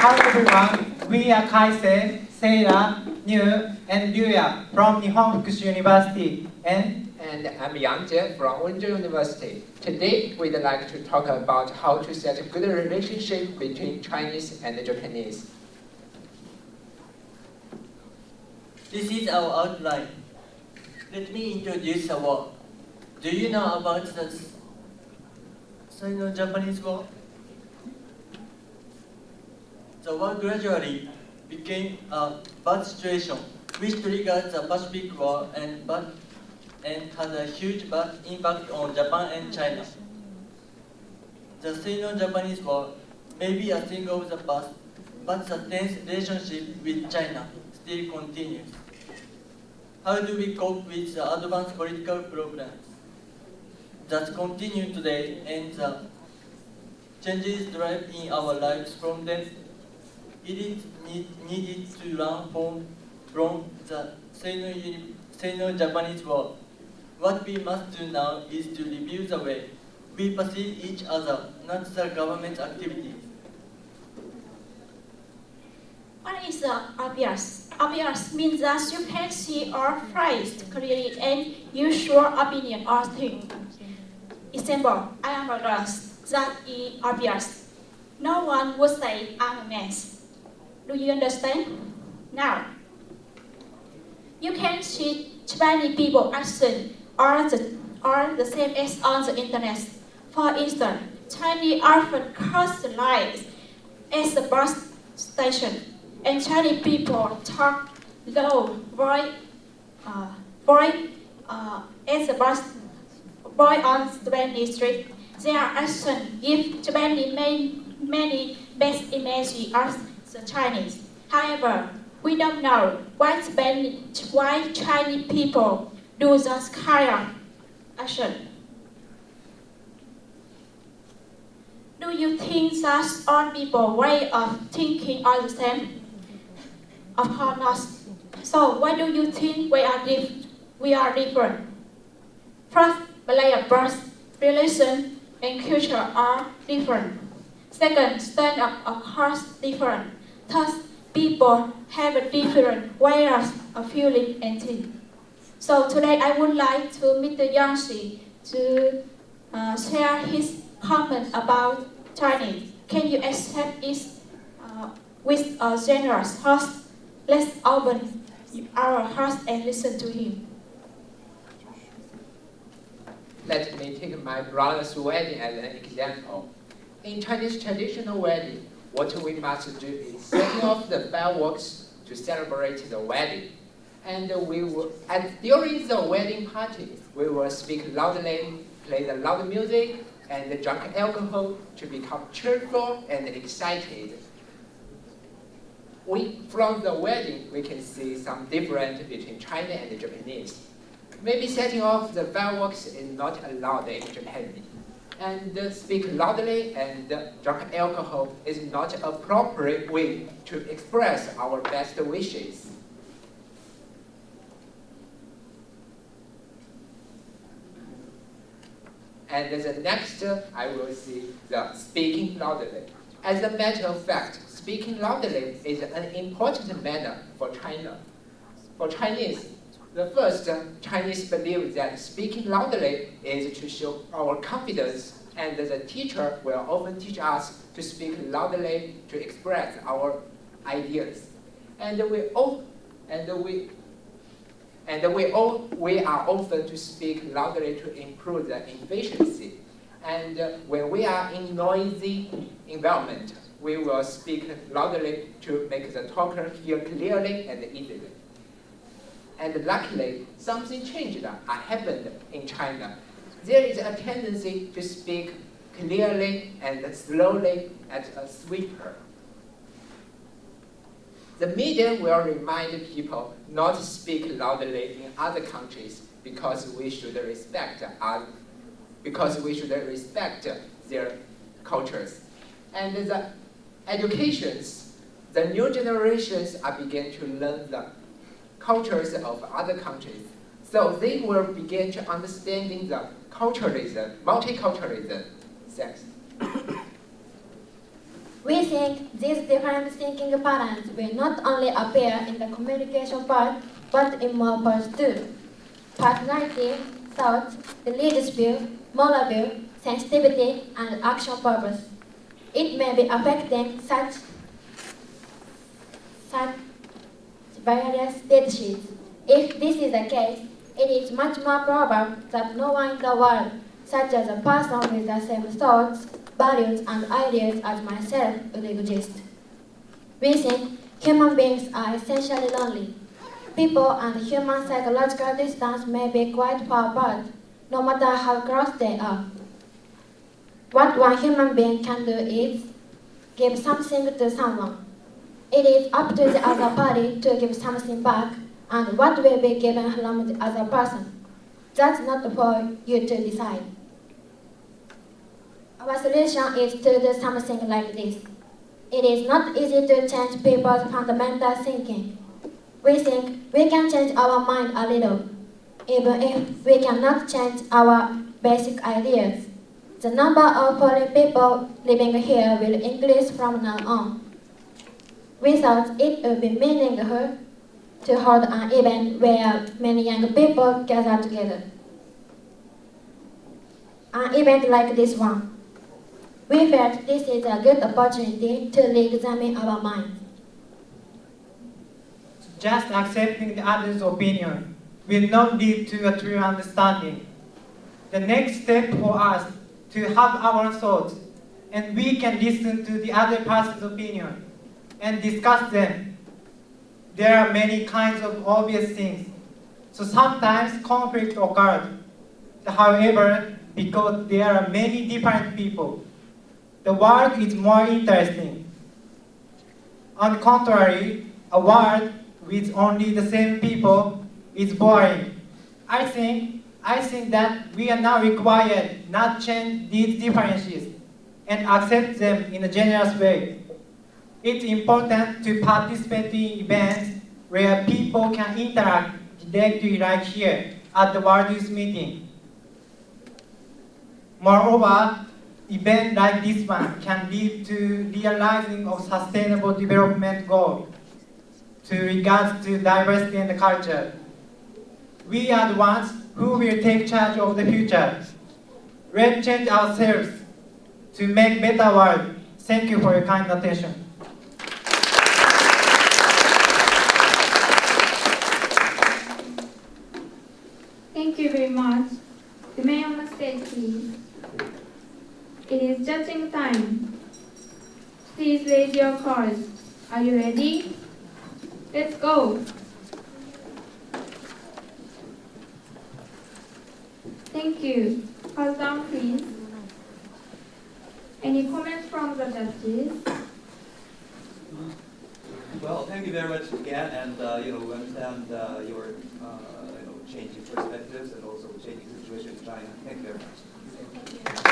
Hi everyone, we are Kaise, Seira, New, and Ryuya from Nihon Fukushi University, and I'm Yang Jie from温州University. Today, we'd like to talk about how to set a good relationship between Chinese and Japanese. This is our outline. Let me introduce the war. Do you know about the Sino-Japanese War? The war gradually became a bad situation, which triggered the Pacific War and had a huge bad impact on Japan and China. The Sino-Japanese War may be a thing of the past, but the tense relationship with China still continues. How do we cope with the advanced political problems that continue today and the changes drive in our lives from them? It is needed to learn from the Sino-Japanese War. What we must do now is to review the way we perceive each other, not the government's activities. What is obvious? Obvious means that you can see or phrase clearly and use your opinion or thing. Example, I am a girl. That is obvious. No one would say I'm a man. Do you understand? Now, you can see Chinese people accent or the same as on the internet. For instance, Chinese often cross the lines at the bus station, and Chinese people talk low voice at the bus boy on Spanish street. Their accent give Japanese many best images of the Chinese. However, we don't know why Chinese people do this kind of action. Do you think that all people's way of thinking are the same? Of course not. So why do you think we are different? First, birth, religion, and culture are different. Second, stand-up of course different. Thus, people have a different way of feeling and thinking. So today I would like to Mr. Yangshi to share his comment about Chinese. Can you accept it with a generous heart? Let's open our hearts and listen to him. Let me take my brother's wedding as an example. In Chinese traditional wedding, what we must do is setting off the fireworks to celebrate the wedding. And during the wedding party, we will speak loudly, play the loud music, and drink alcohol to become cheerful and excited. From the wedding, we can see some difference between China and Japanese. Maybe setting off the fireworks is not allowed in Japan. And speak loudly and drink alcohol is not an appropriate way to express our best wishes. And the next, I will see the speaking loudly. As a matter of fact, speaking loudly is an important manner for China. For Chinese, the first, Chinese believe that speaking loudly is to show our confidence, and the teacher will often teach us to speak loudly to express our ideas. And we are often to speak loudly to improve the efficiency. And when we are in noisy environment, we will speak loudly to make the talker hear clearly and easily. And luckily, something changed happened in China. There is a tendency to speak clearly and slowly as a sweeper. The media will remind people not to speak loudly in other countries because we should respect their cultures. And the educations, the new generations are beginning to learn the cultures of other countries. So they will begin to understanding the culturalism, multiculturalism. Thanks. We think these different thinking patterns will not only appear in the communication part, but in more parts too. Personality, thought, religious view, moral view, sensitivity, and action purpose. It may be affecting such various data sheets. If this is the case, it is much more probable that no one in the world, such as a person with the same thoughts, values, and ideas as myself, would exist. We think human beings are essentially lonely. People and human psychological distance may be quite far apart, no matter how close they are. What one human being can do is give something to someone. It is up to the other party to give something back, and what will be given from the other person. That's not for you to decide. Our solution is to do something like this. It is not easy to change people's fundamental thinking. We think we can change our mind a little, even if we cannot change our basic ideas. The number of foreign people living here will increase from now on. We thought it would be meaningful to hold an event where many young people gather together. An event like this one. We felt this is a good opportunity to re-examine our minds. Just accepting the other's opinion will not lead to a true understanding. The next step for us to have our thoughts, and we can listen to the other person's opinion and discuss them. There are many kinds of obvious things, so sometimes conflict occurs. However, because there are many different people, the world is more interesting. On the contrary, a world with only the same people is boring. I think that we are now required not change these differences and accept them in a generous way. It's important to participate in events where people can interact directly like here at the World Youth Meeting. Moreover, events like this one can lead to realizing of sustainable development goals to regards to diversity and culture. We are the ones who will take charge of the future. Let's change ourselves to make better world. Thank you for your kind attention. Thank you very much. Remain on the stage, please. It is judging time. Please raise your cards. Are you ready? Let's go. Thank you. Pass down, please. Any comments from the judges? Well, thank you very much again, and we understand your changing perspectives and also changing situation in China. Thank you very much.